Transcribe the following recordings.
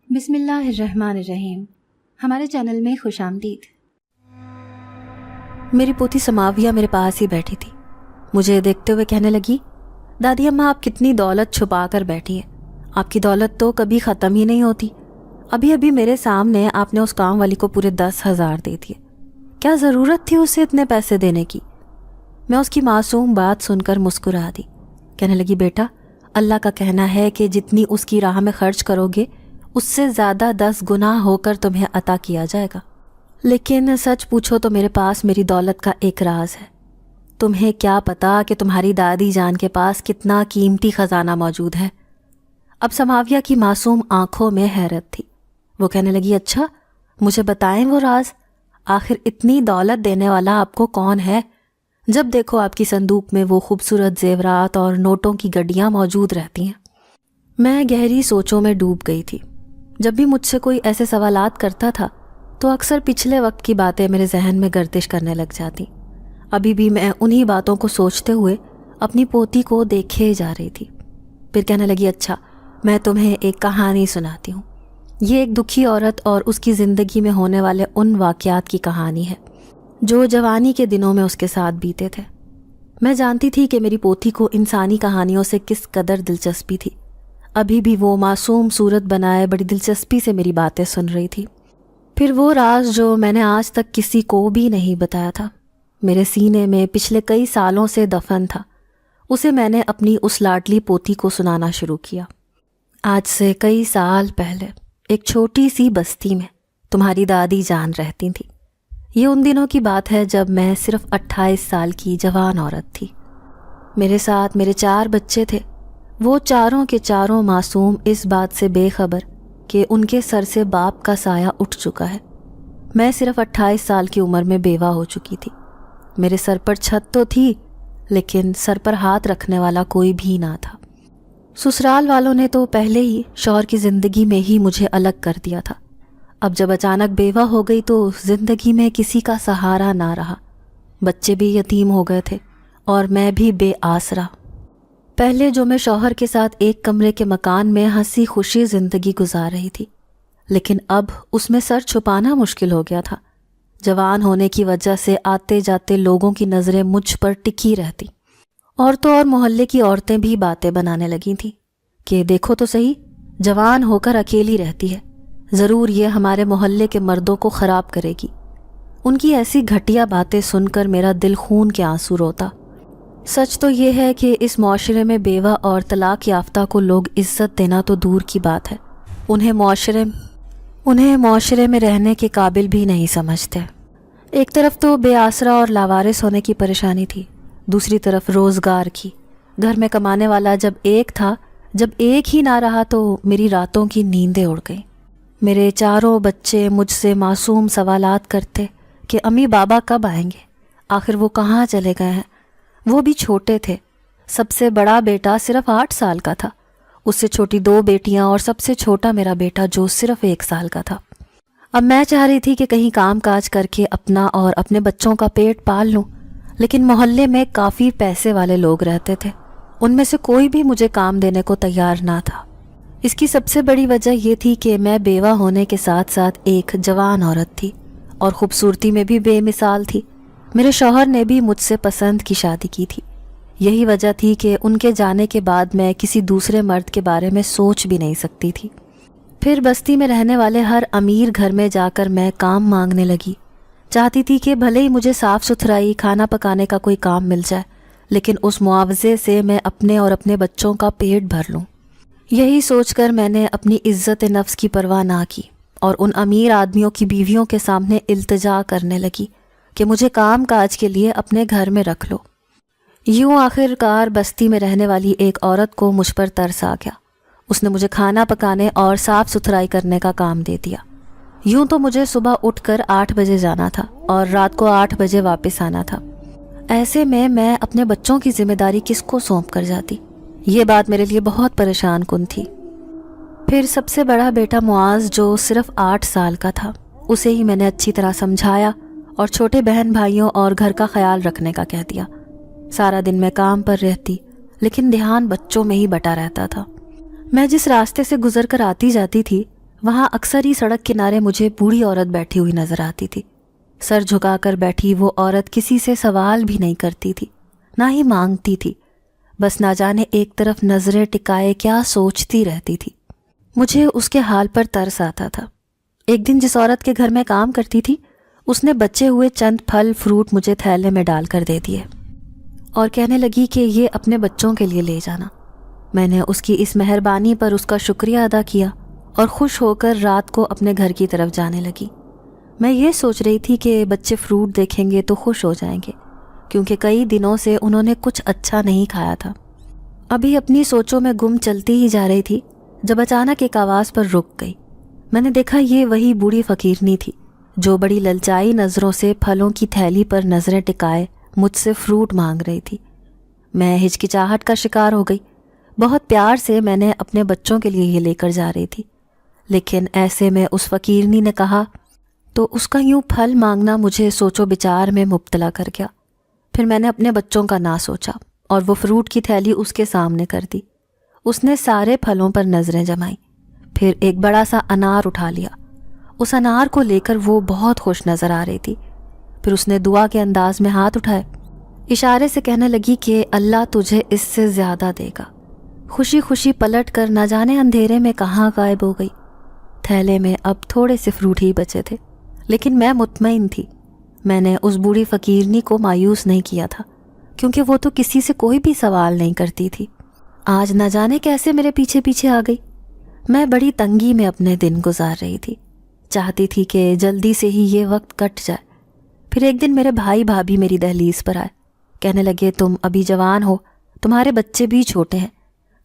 بسم اللہ الرحمن الرحیم۔ ہمارے چینل میں خوش آمدید۔ میری پوتی سماویہ میرے پاس ہی بیٹھی تھی۔ مجھے دیکھتے ہوئے کہنے لگی، دادی اماں آپ کتنی دولت چھپا کر بیٹھی ہیں، آپ کی دولت تو کبھی ختم ہی نہیں ہوتی۔ ابھی میرے سامنے آپ نے اس کام والی کو پورے 10,000 دے دیے، کیا ضرورت تھی اسے اتنے پیسے دینے کی؟ میں اس کی معصوم بات سن کر مسکرا دی۔ کہنے لگی، بیٹا اللہ کا کہنا ہے کہ جتنی اس کی راہ میں خرچ کرو گے اس سے زیادہ 10 گنا ہو کر تمہیں عطا کیا جائے گا۔ لیکن سچ پوچھو تو میرے پاس میری دولت کا ایک راز ہے۔ تمہیں کیا پتا کہ تمہاری دادی جان کے پاس کتنا قیمتی خزانہ موجود ہے۔ اب سماویہ کی معصوم آنکھوں میں حیرت تھی۔ وہ کہنے لگی، اچھا مجھے بتائیں وہ راز، آخر اتنی دولت دینے والا آپ کو کون ہے؟ جب دیکھو آپ کی صندوق میں وہ خوبصورت زیورات اور نوٹوں کی گڈیاں موجود رہتی ہیں۔ میں گہری سوچوں میں ڈوب گئی تھی۔ جب بھی مجھ سے کوئی ایسے سوالات کرتا تھا تو اکثر پچھلے وقت کی باتیں میرے ذہن میں گردش کرنے لگ جاتی۔ ابھی بھی میں انہی باتوں کو سوچتے ہوئے اپنی پوتی کو دیکھے جا رہی تھی۔ پھر کہنے لگی، اچھا میں تمہیں ایک کہانی سناتی ہوں۔ یہ ایک دکھی عورت اور اس کی زندگی میں ہونے والے ان واقعات کی کہانی ہے جو جوانی کے دنوں میں اس کے ساتھ بیتے تھے۔ میں جانتی تھی کہ میری پوتی کو انسانی کہانیوں سے کس قدر دلچسپی تھی۔ ابھی بھی وہ معصوم صورت بنائے بڑی دلچسپی سے میری باتیں سن رہی تھی۔ پھر وہ راز جو میں نے آج تک کسی کو بھی نہیں بتایا تھا، میرے سینے میں پچھلے کئی سالوں سے دفن تھا، اسے میں نے اپنی اس لاڈلی پوتی کو سنانا شروع کیا۔ آج سے کئی سال پہلے ایک چھوٹی سی بستی میں تمہاری دادی جان رہتی تھی۔ یہ ان دنوں کی بات ہے جب میں صرف 28 سال کی جوان عورت تھی۔ میرے ساتھ میرے 4 بچے تھے۔ وہ چاروں کے چاروں معصوم اس بات سے بے خبر کہ ان کے سر سے باپ کا سایہ اٹھ چکا ہے۔ میں صرف 28 سال کی عمر میں بیوہ ہو چکی تھی۔ میرے سر پر چھت تو تھی لیکن سر پر ہاتھ رکھنے والا کوئی بھی نہ تھا۔ سسرال والوں نے تو پہلے ہی شوہر کی زندگی میں ہی مجھے الگ کر دیا تھا۔ اب جب اچانک بیوہ ہو گئی تو زندگی میں کسی کا سہارا نہ رہا۔ بچے بھی یتیم ہو گئے تھے اور میں بھی بے آسرا۔ پہلے جو میں شوہر کے ساتھ ایک کمرے کے مکان میں ہنسی خوشی زندگی گزار رہی تھی، لیکن اب اس میں سر چھپانا مشکل ہو گیا تھا۔ جوان ہونے کی وجہ سے آتے جاتے لوگوں کی نظریں مجھ پر ٹکی رہتی۔ عورتوں اور محلے کی عورتیں بھی باتیں بنانے لگی تھیں کہ دیکھو تو صحیح، جوان ہو کر اکیلی رہتی ہے، ضرور یہ ہمارے محلے کے مردوں کو خراب کرے گی۔ ان کی ایسی گھٹیا باتیں سن کر میرا دل خون کے آنسو روتا۔ سچ تو یہ ہے کہ اس معاشرے میں بیوہ اور طلاق یافتہ کو لوگ عزت دینا تو دور کی بات ہے، انہیں معاشرے میں رہنے کے قابل بھی نہیں سمجھتے۔ ایک طرف تو بے آسرا اور لاوارث ہونے کی پریشانی تھی، دوسری طرف روزگار کی۔ گھر میں کمانے والا جب ایک تھا، جب ایک ہی نہ رہا تو میری راتوں کی نیندیں اڑ گئیں۔ میرے چاروں بچے مجھ سے معصوم سوالات کرتے کہ امی بابا کب آئیں گے، آخر وہ کہاں چلے گئے ہیں۔ وہ بھی چھوٹے تھے، سب سے بڑا بیٹا صرف 8 سال کا تھا، اس سے چھوٹی 2 بیٹیاں اور سب سے چھوٹا میرا بیٹا جو صرف 1 سال کا تھا۔ اب میں چاہ رہی تھی کہ کہیں کام کاج کر کے اپنا اور اپنے بچوں کا پیٹ پال لوں، لیکن محلے میں کافی پیسے والے لوگ رہتے تھے، ان میں سے کوئی بھی مجھے کام دینے کو تیار نہ تھا۔ اس کی سب سے بڑی وجہ یہ تھی کہ میں بیوہ ہونے کے ساتھ ساتھ ایک جوان عورت تھی اور خوبصورتی میں بھی بے مثال تھی۔ میرے شوہر نے بھی مجھ سے پسند کی شادی کی تھی۔ یہی وجہ تھی کہ ان کے جانے کے بعد میں کسی دوسرے مرد کے بارے میں سوچ بھی نہیں سکتی تھی۔ پھر بستی میں رہنے والے ہر امیر گھر میں جا کر میں کام مانگنے لگی۔ چاہتی تھی کہ بھلے ہی مجھے صاف ستھرائی کھانا پکانے کا کوئی کام مل جائے، لیکن اس معاوضے سے میں اپنے اور اپنے بچوں کا پیٹ بھر لوں۔ یہی سوچ کر میں نے اپنی عزت نفس کی پرواہ نہ کی اور ان امیر آدمیوں کی بیویوں کے سامنے التجا کرنے لگی کہ مجھے کام کاج کے لیے اپنے گھر میں رکھ لو۔ یوں آخر کار بستی میں رہنے والی ایک عورت کو مجھ پر ترس آ گیا۔ اس نے مجھے کھانا پکانے اور صاف ستھرائی کرنے کا کام دے دیا۔ یوں تو مجھے صبح اٹھ کر 8 بجے جانا تھا اور رات کو 8 بجے واپس آنا تھا۔ ایسے میں اپنے بچوں کی ذمہ داری کس کو سونپ کر جاتی؟ یہ بات میرے لیے بہت پریشان کن تھی۔ پھر سب سے بڑا بیٹا معاذ جو صرف 8 سال کا تھا، اسے ہی میں نے اچھی طرح سمجھایا اور چھوٹے بہن بھائیوں اور گھر کا خیال رکھنے کا کہہ دیا۔ سارا دن میں کام پر رہتی لیکن دھیان بچوں میں ہی بٹا رہتا تھا۔ میں جس راستے سے گزر کر آتی جاتی تھی وہاں اکثر ہی سڑک کنارے مجھے بوڑھی عورت بیٹھی ہوئی نظر آتی تھی۔ سر جھکا کر بیٹھی وہ عورت کسی سے سوال بھی نہیں کرتی تھی، نہ ہی مانگتی تھی، بس نہ جانے ایک طرف نظریں ٹکائے کیا سوچتی رہتی تھی۔ مجھے اس کے حال پر ترس آتا تھا۔ ایک دن جس عورت کے گھر میں کام کرتی تھی، اس نے بچے ہوئے چند پھل فروٹ مجھے تھیلے میں ڈال کر دے دیے اور کہنے لگی کہ یہ اپنے بچوں کے لیے لے جانا۔ میں نے اس کی اس مہربانی پر اس کا شکریہ ادا کیا اور خوش ہو کر رات کو اپنے گھر کی طرف جانے لگی۔ میں یہ سوچ رہی تھی کہ بچے فروٹ دیکھیں گے تو خوش ہو جائیں گے، کیونکہ کئی دنوں سے انہوں نے کچھ اچھا نہیں کھایا تھا۔ ابھی اپنی سوچوں میں گم چلتی ہی جا رہی تھی جب اچانک ایک آواز پر رک گئی۔ میں نے دیکھا یہ وہی بوڑھی فقیرنی تھی جو بڑی للچائی نظروں سے پھلوں کی تھیلی پر نظریں ٹکائے مجھ سے فروٹ مانگ رہی تھی۔ میں ہچکچاہٹ کا شکار ہو گئی۔ بہت پیار سے میں نے اپنے بچوں کے لیے یہ لے کر جا رہی تھی، لیکن ایسے میں اس فقیرنی نے کہا تو اس کا یوں پھل مانگنا مجھے سوچو بچار میں مبتلا کر گیا۔ پھر میں نے اپنے بچوں کا نہ سوچا اور وہ فروٹ کی تھیلی اس کے سامنے کر دی۔ اس نے سارے پھلوں پر نظریں جمائیں، پھر ایک بڑا سا انار اٹھا لیا۔ اس انار کو لے کر وہ بہت خوش نظر آ رہی تھی۔ پھر اس نے دعا کے انداز میں ہاتھ اٹھائے، اشارے سے کہنے لگی کہ اللہ تجھے اس سے زیادہ دے گا۔ خوشی خوشی پلٹ کر نہ جانے اندھیرے میں کہاں غائب ہو گئی۔ تھیلے میں اب تھوڑے سے فروٹ ہی بچے تھے، لیکن میں مطمئن تھی۔ میں نے اس بوڑھی فقیرنی کو مایوس نہیں کیا تھا، کیونکہ وہ تو کسی سے کوئی بھی سوال نہیں کرتی تھی۔ آج نہ جانے کیسے میرے پیچھے پیچھے آ گئی۔ میں بڑی تنگی میں اپنے دن گزار رہی تھی، چاہتی تھی کہ جلدی سے ہی یہ وقت کٹ جائے۔ پھر ایک دن میرے بھائی بھابھی میری دہلیز پر آئے، کہنے لگے تم ابھی جوان ہو، تمہارے بچے بھی چھوٹے ہیں،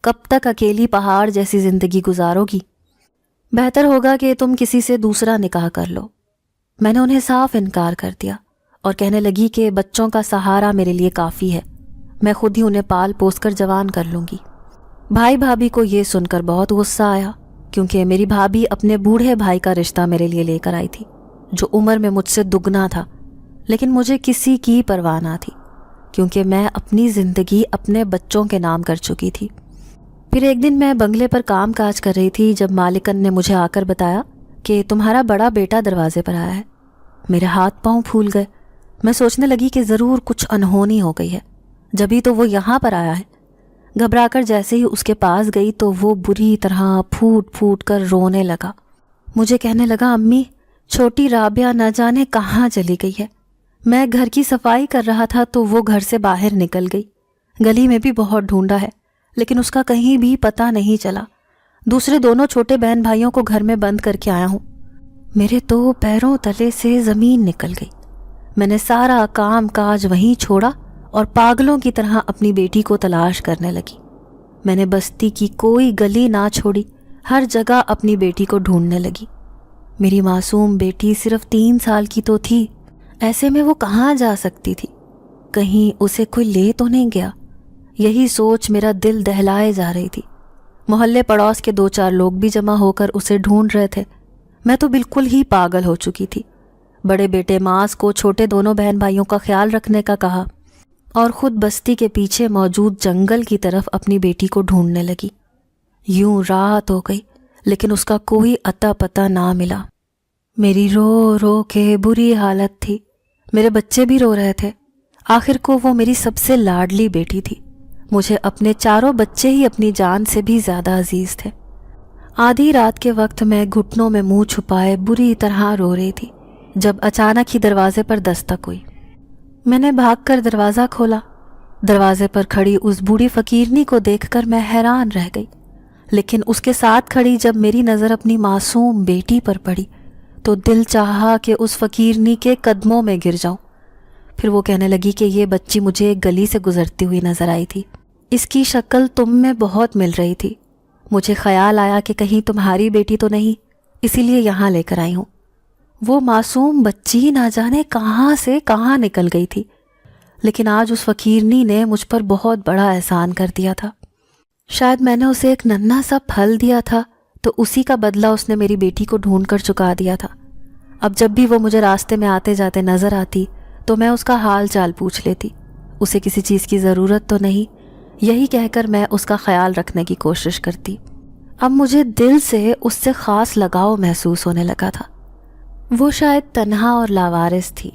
کب تک اکیلی پہاڑ جیسی زندگی گزارو گی؟ بہتر ہوگا کہ تم کسی سے دوسرا نکاح کر لو۔ میں نے انہیں صاف انکار کر دیا اور کہنے لگی کہ بچوں کا سہارا میرے لیے کافی ہے، میں خود ہی انہیں پال پوس کر جوان کر لوں گی۔ بھائی بھابھی کو یہ سن کر بہت غصہ آیا، کیونکہ میری بھابھی اپنے بوڑھے بھائی کا رشتہ میرے لیے لے کر آئی تھی، جو عمر میں مجھ سے دگنا تھا، لیکن مجھے کسی کی پرواہ نہ تھی، کیونکہ میں اپنی زندگی اپنے بچوں کے نام کر چکی تھی۔ پھر ایک دن میں بنگلے پر کام کاج کر رہی تھی جب مالکن نے مجھے آ کر بتایا کہ تمہارا بڑا بیٹا دروازے پر آیا ہے۔ میرے ہاتھ پاؤں پھول گئے۔ میں سوچنے لگی کہ ضرور کچھ انہونی ہو گئی ہے، جبھی تو وہ یہاں پر آیا ہے۔ گھبرا کر جیسے ہی اس کے پاس گئی تو وہ بری طرح پھوٹ پھوٹ کر رونے لگا۔ مجھے کہنے لگا امی، چھوٹی رابعہ نہ جانے کہاں چلی گئی ہے۔ میں گھر کی صفائی کر رہا تھا تو وہ گھر سے باہر نکل گئی۔ گلی میں بھی بہت ڈھونڈا ہے، لیکن اس کا کہیں بھی پتہ نہیں چلا۔ دوسرے دونوں چھوٹے بہن بھائیوں کو گھر میں بند کر کے آیا ہوں۔ میرے تو پیروں تلے سے زمین نکل گئی۔ میں نے سارا کام کاج وہیں چھوڑا اور پاگلوں کی طرح اپنی بیٹی کو تلاش کرنے لگی۔ میں نے بستی کی کوئی گلی نہ چھوڑی، ہر جگہ اپنی بیٹی کو ڈھونڈنے لگی۔ میری معصوم بیٹی صرف 3 سال کی تو تھی، ایسے میں وہ کہاں جا سکتی تھی؟ کہیں اسے کوئی لے تو نہیں گیا؟ یہی سوچ میرا دل دہلائے جا رہی تھی۔ محلے پڑوس کے 2-4 لوگ بھی جمع ہو کر اسے ڈھونڈ رہے تھے۔ میں تو بالکل ہی پاگل ہو چکی تھی۔ بڑے بیٹے معاذ کو چھوٹے دونوں بہن بھائیوں کا خیال رکھنے کا کہا اور خود بستی کے پیچھے موجود جنگل کی طرف اپنی بیٹی کو ڈھونڈنے لگی۔ یوں رات ہو گئی، لیکن اس کا کوئی اتا پتہ نہ ملا۔ میری رو رو کے بری حالت تھی، میرے بچے بھی رو رہے تھے۔ آخر کو وہ میری سب سے لاڈلی بیٹی تھی۔ مجھے اپنے 4 بچے ہی اپنی جان سے بھی زیادہ عزیز تھے۔ آدھی رات کے وقت میں گھٹنوں میں منہ چھپائے بری طرح رو رہی تھی جب اچانک ہی دروازے پر دستک ہوئی۔ میں نے بھاگ کر دروازہ کھولا۔ دروازے پر کھڑی اس بوڑھی فقیرنی کو دیکھ کر میں حیران رہ گئی، لیکن اس کے ساتھ کھڑی جب میری نظر اپنی معصوم بیٹی پر پڑی تو دل چاہا کہ اس فقیرنی کے قدموں میں گر جاؤں۔ پھر وہ کہنے لگی کہ یہ بچی مجھے ایک گلی سے گزرتی ہوئی نظر آئی تھی، اس کی شکل تم میں بہت مل رہی تھی۔ مجھے خیال آیا کہ کہیں تمہاری بیٹی تو نہیں، اسی لیے یہاں لے کر آئی ہوں۔ وہ معصوم بچی نہ جانے کہاں سے کہاں نکل گئی تھی، لیکن آج اس فقیرنی نے مجھ پر بہت بڑا احسان کر دیا تھا۔ شاید میں نے اسے ایک ننھا سا پھل دیا تھا تو اسی کا بدلہ اس نے میری بیٹی کو ڈھونڈ کر چکا دیا تھا۔ اب جب بھی وہ مجھے راستے میں آتے جاتے نظر آتی تو میں اس کا حال چال پوچھ لیتی، اسے کسی چیز کی ضرورت تو نہیں، یہی کہہ کر میں اس کا خیال رکھنے کی کوشش کرتی۔ اب مجھے دل سے اس سے خاص لگاؤ محسوس ہونے لگا تھا۔ وہ شاید تنہا اور لاوارث تھی۔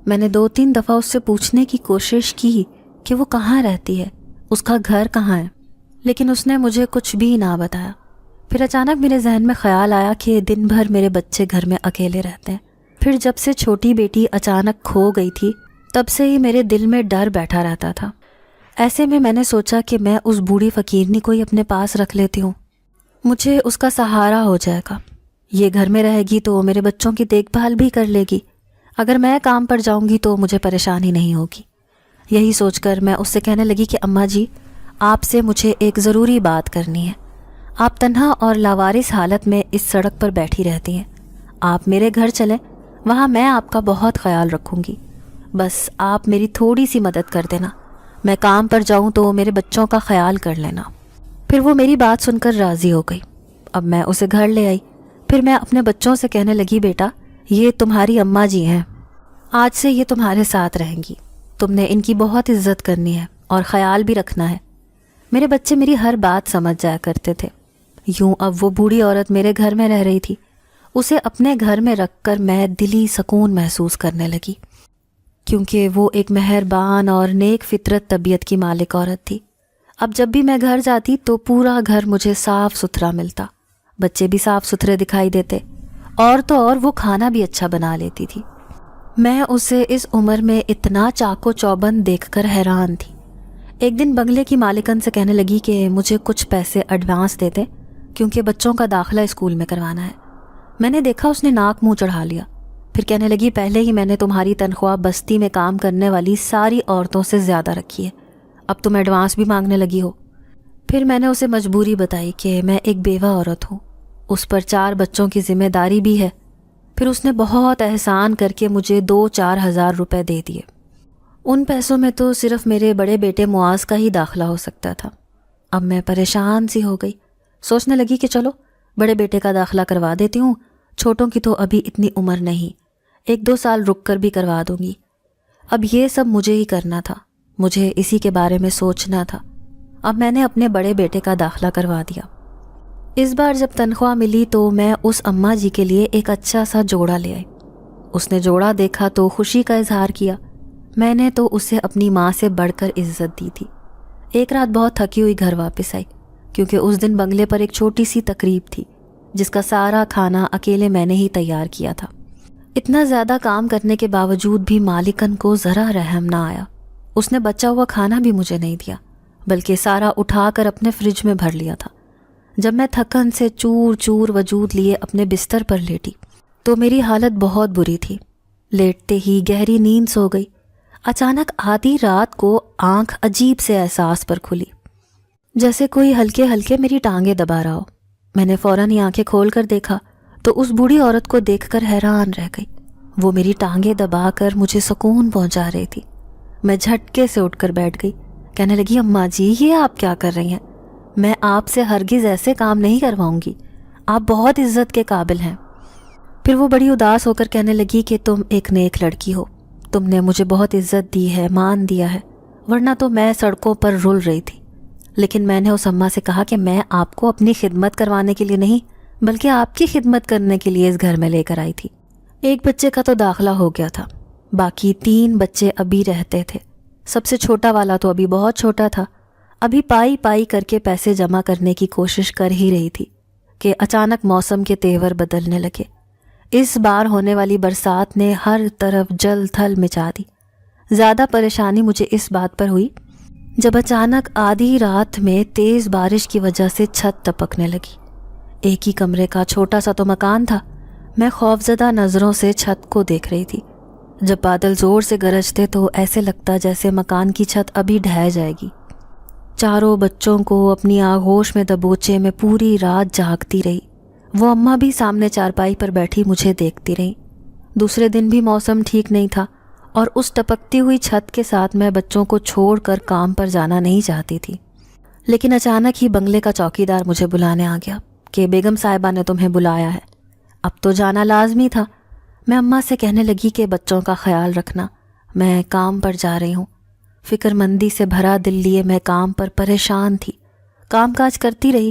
میں نے 2-3 دفعہ اس سے پوچھنے کی کوشش کی کہ وہ کہاں رہتی ہے، اس کا گھر کہاں ہے، لیکن اس نے مجھے کچھ بھی نہ بتایا۔ پھر اچانک میرے ذہن میں خیال آیا کہ دن بھر میرے بچے گھر میں اکیلے رہتے ہیں۔ پھر جب سے چھوٹی بیٹی اچانک کھو گئی تھی تب سے ہی میرے دل میں ڈر بیٹھا رہتا تھا۔ ایسے میں نے سوچا کہ میں اس بوڑھی فقیرنی کو ہی اپنے پاس رکھ لیتی ہوں، مجھے اس کا سہارا ہو جائے گا۔ یہ گھر میں رہے گی تو میرے بچوں کی دیکھ بھال بھی کر لے گی، اگر میں کام پر جاؤں گی تو مجھے پریشانی نہیں ہوگی۔ یہی سوچ کر میں اس سے کہنے لگی کہ اماں جی، آپ سے مجھے ایک ضروری بات کرنی ہے۔ آپ تنہا اور لاوارث حالت میں اس سڑک پر بیٹھی رہتی ہیں، آپ میرے گھر چلیں، وہاں میں آپ کا بہت خیال رکھوں گی۔ بس آپ میری تھوڑی سی مدد کر دینا، میں کام پر جاؤں تو میرے بچوں کا خیال کر لینا۔ پھر وہ میری بات سن کر راضی ہو گئی۔ اب میں اسے گھر لے آئی۔ پھر میں اپنے بچوں سے کہنے لگی، بیٹا یہ تمہاری اماں جی ہیں، آج سے یہ تمہارے ساتھ رہیں گی، تم نے ان کی بہت عزت کرنی ہے اور خیال بھی رکھنا ہے۔ میرے بچے میری ہر بات سمجھ جایا کرتے تھے۔ یوں اب وہ بوڑھی عورت میرے گھر میں رہ رہی تھی، اسے اپنے گھر میں رکھ کر میں دلی سکون محسوس کرنے لگی، کیونکہ وہ ایک مہربان اور نیک فطرت طبیعت کی مالک عورت تھی۔ اب جب بھی میں گھر جاتی تو پورا گھر مجھے صاف ستھرا ملتا، بچے بھی صاف ستھرے دکھائی دیتے، اور تو اور وہ کھانا بھی اچھا بنا لیتی تھی۔ میں اسے اس عمر میں اتنا چاق و چوبند دیکھ کر حیران تھی۔ ایک دن بنگلے کی مالکن سے کہنے لگی کہ مجھے کچھ پیسے ایڈوانس دیتے، کیونکہ بچوں کا داخلہ اسکول میں کروانا ہے۔ میں نے دیکھا اس نے ناک منہ چڑھا لیا، پھر کہنے لگی، پہلے ہی میں نے تمہاری تنخواہ بستی میں کام کرنے والی ساری عورتوں سے زیادہ رکھی ہے، اب تم ایڈوانس بھی مانگنے لگی ہو۔ پھر میں نے اسے مجبوری بتائی کہ میں ایک بیوہ عورت ہوں، اس پر 4 بچوں کی ذمہ داری بھی ہے۔ پھر اس نے بہت احسان کر کے مجھے 2-4 ہزار روپے دے دیے۔ ان پیسوں میں تو صرف میرے بڑے بیٹے معاذ کا ہی داخلہ ہو سکتا تھا۔ اب میں پریشان سی ہو گئی، سوچنے لگی کہ چلو بڑے بیٹے کا داخلہ کروا دیتی ہوں، چھوٹوں کی تو ابھی اتنی عمر نہیں، 1-2 سال رک کر بھی کروا دوں گی۔ اب یہ سب مجھے ہی کرنا تھا، مجھے اسی کے بارے میں سوچنا تھا۔ اب میں نے اپنے بڑے بیٹے کا داخلہ کروا دیا۔ اس بار جب تنخواہ ملی تو میں اس اماں جی کے لیے ایک اچھا سا جوڑا لے آئی۔ اس نے جوڑا دیکھا تو خوشی کا اظہار کیا، میں نے تو اسے اپنی ماں سے بڑھ کر عزت دی تھی۔ ایک رات بہت تھکی ہوئی گھر واپس آئی، کیونکہ اس دن بنگلے پر ایک چھوٹی سی تقریب تھی جس کا سارا کھانا اکیلے میں نے ہی تیار کیا تھا۔ اتنا زیادہ کام کرنے کے باوجود بھی مالکن کو ذرا رحم نہ آیا۔ اس نے بچا ہوا کھانا بھی مجھے نہیں دیا، بلکہ سارا اٹھا کر اپنے فریج میں بھر لیا تھا۔ جب میں تھکن سے چور چور وجود لیے اپنے بستر پر لیٹی تو میری حالت بہت بری تھی۔ لیٹتے ہی گہری نیند سو گئی۔ اچانک آدھی رات کو آنکھ عجیب سے احساس پر کھلی، جیسے کوئی ہلکے ہلکے میری ٹانگیں دبا رہا ہو۔ میں نے فوراً ہی آنکھیں کھول کر دیکھا تو اس بوڑھی عورت کو دیکھ کر حیران رہ گئی۔ وہ میری ٹانگیں دبا کر مجھے سکون پہنچا رہی تھی۔ میں جھٹکے سے اٹھ کر بیٹھ گئی، کہنے لگی، اماں جی یہ آپ کیا کر رہی ہیں؟ میں آپ سے ہرگز ایسے کام نہیں کرواؤں گی، آپ بہت عزت کے قابل ہیں۔ پھر وہ بڑی اداس ہو کر کہنے لگی کہ تم ایک نیک لڑکی ہو، تم نے مجھے بہت عزت دی ہے، مان دیا ہے، ورنہ تو میں سڑکوں پر رل رہی تھی۔ لیکن میں نے اس اماں سے کہا کہ میں آپ کو اپنی خدمت کروانے کے لیے نہیں بلکہ آپ کی خدمت کرنے کے لیے اس گھر میں لے کر آئی تھی۔ ایک بچے کا تو داخلہ ہو گیا تھا، باقی 3 بچے ابھی رہتے تھے۔ سب سے چھوٹا والا تو ابھی بہت چھوٹا تھا، ابھی پائی پائی کر کے پیسے جمع کرنے کی کوشش کر ہی رہی تھی کہ اچانک موسم کے تیور بدلنے لگے۔ اس بار ہونے والی برسات نے ہر طرف جل تھل مچا دی۔ زیادہ پریشانی مجھے اس بات پر ہوئی جب اچانک آدھی رات میں تیز بارش کی وجہ سے چھت ٹپکنے لگی۔ ایک ہی کمرے کا چھوٹا سا تو مکان تھا، میں خوفزدہ نظروں سے چھت کو دیکھ رہی تھی۔ جب بادل زور سے گرجتے تو ایسے لگتا جیسے مکان کی چھت ابھی ڈھہ جائے گی۔ چاروں بچوں کو اپنی آغوش میں دبوچے میں پوری رات جاگتی رہی۔ وہ اماں بھی سامنے چارپائی پر بیٹھی مجھے دیکھتی رہی۔ دوسرے دن بھی موسم ٹھیک نہیں تھا اور اس ٹپکتی ہوئی چھت کے ساتھ میں بچوں کو چھوڑ کر کام پر جانا نہیں چاہتی تھی۔ لیکن اچانک ہی بنگلے کا چوکیدار مجھے بلانے آ گیا کہ بیگم صاحبہ نے تمہیں بلایا ہے۔ اب تو جانا لازمی تھا۔ میں اماں سے کہنے لگی کہ بچوں کا خیال رکھنا، میں کام پر جا رہی ہوں۔ فکر مندی سے بھرا دل لیے میں کام پر پریشان تھی۔ کام کاج کرتی رہی،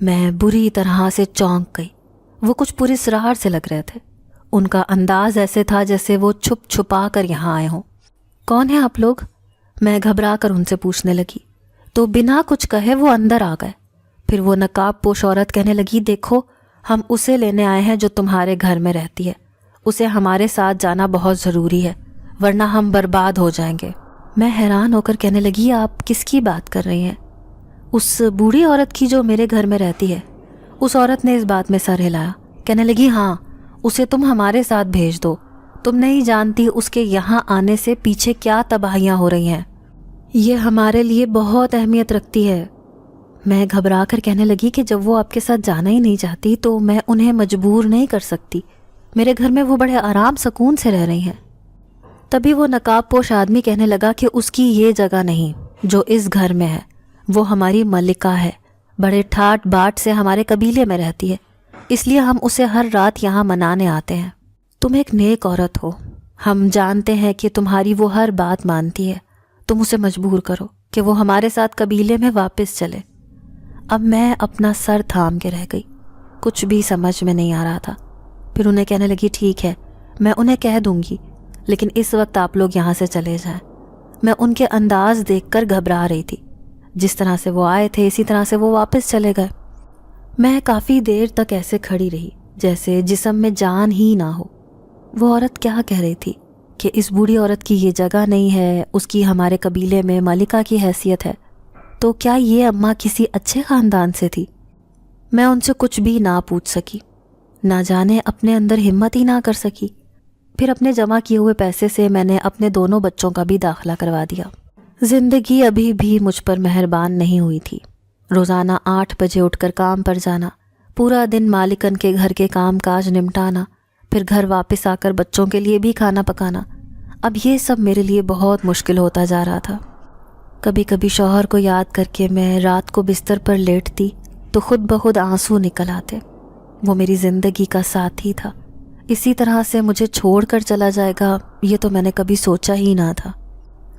میں بری طرح سے چونک گئی۔ وہ کچھ پراسرار سے لگ رہے تھے۔ ان کا انداز ایسے تھا جیسے وہ چھپ چھپا کر یہاں آئے ہوں۔ کون ہیں آپ لوگ؟ میں گھبرا کر ان سے پوچھنے لگی تو بنا کچھ کہے وہ اندر آ گئے۔ پھر وہ نقاب پوش عورت کہنے لگی، دیکھو ہم اسے لینے آئے ہیں جو تمہارے گھر میں رہتی ہے۔ اسے ہمارے ساتھ جانا بہت ضروری ہے ورنہ ہم برباد ہو جائیں گے۔ میں حیران ہو کر کہنے لگی، آپ کس کی بات کر رہی ہیں؟ اس بوڑھی عورت کی جو میرے گھر میں رہتی ہے۔ اس عورت نے اس بات میں سر ہلایا، کہنے لگی، ہاں اسے تم ہمارے ساتھ بھیج دو۔ تم نہیں جانتی اس کے یہاں آنے سے پیچھے کیا تباہیاں ہو رہی ہیں۔ یہ ہمارے لیے بہت اہمیت رکھتی ہے۔ میں گھبرا کر کہنے لگی کہ جب وہ آپ کے ساتھ جانا ہی نہیں چاہتی تو میں انہیں مجبور نہیں کر سکتی۔ میرے گھر میں وہ بڑے آرام سکون سے رہ رہی ہیں۔ تبھی وہ نقاب پوش آدمی کہنے لگا کہ اس کی یہ جگہ نہیں جو اس گھر میں ہے، وہ ہماری ملکہ ہے، بڑے ٹھاٹ باٹ سے ہمارے قبیلے میں رہتی ہے، اس لیے ہم اسے ہر رات یہاں منانے آتے ہیں۔ تم ایک نیک عورت ہو، ہم جانتے ہیں کہ تمہاری وہ ہر بات مانتی ہے، تم اسے مجبور کرو کہ وہ ہمارے ساتھ قبیلے میں واپس چلے۔ اب میں اپنا سر تھام کے رہ گئی، کچھ بھی سمجھ میں نہیں آ رہا تھا۔ پھر انہیں کہنے لگی، ٹھیک ہے میں انہیں کہہ دوں گی، لیکن اس وقت آپ لوگ یہاں سے چلے جائیں۔ میں ان کے انداز دیکھ کر گھبرا رہی تھی، جس طرح سے وہ آئے تھے اسی طرح سے وہ واپس چلے گئے۔ میں کافی دیر تک ایسے کھڑی رہی جیسے جسم میں جان ہی نہ ہو۔ وہ عورت کیا کہہ رہی تھی کہ اس بوڑھی عورت کی یہ جگہ نہیں ہے، اس کی ہمارے قبیلے میں ملکہ کی حیثیت ہے، تو کیا یہ اماں کسی اچھے خاندان سے تھی؟ میں ان سے کچھ بھی نہ پوچھ سکی، نہ جانے اپنے اندر ہمت ہی نہ کر سکی۔ پھر اپنے جمع کیے ہوئے پیسے سے میں نے اپنے دونوں بچوں کا بھی داخلہ کروا دیا۔ زندگی ابھی بھی مجھ پر مہربان نہیں ہوئی تھی۔ روزانہ 8 بجے اٹھ کر کام پر جانا، پورا دن مالکن کے گھر کے کام کاج نمٹانا، پھر گھر واپس آ کر بچوں کے لیے بھی کھانا پکانا، اب یہ سب میرے لیے بہت مشکل ہوتا جا رہا تھا۔ کبھی کبھی شوہر کو یاد کر کے میں رات کو بستر پر لیٹتی تو خود بخود آنسو نکل آتے۔ وہ میری زندگی کا ساتھی تھا، اسی طرح سے مجھے چھوڑ کر چلا جائے گا یہ تو میں نے کبھی سوچا ہی نہ تھا۔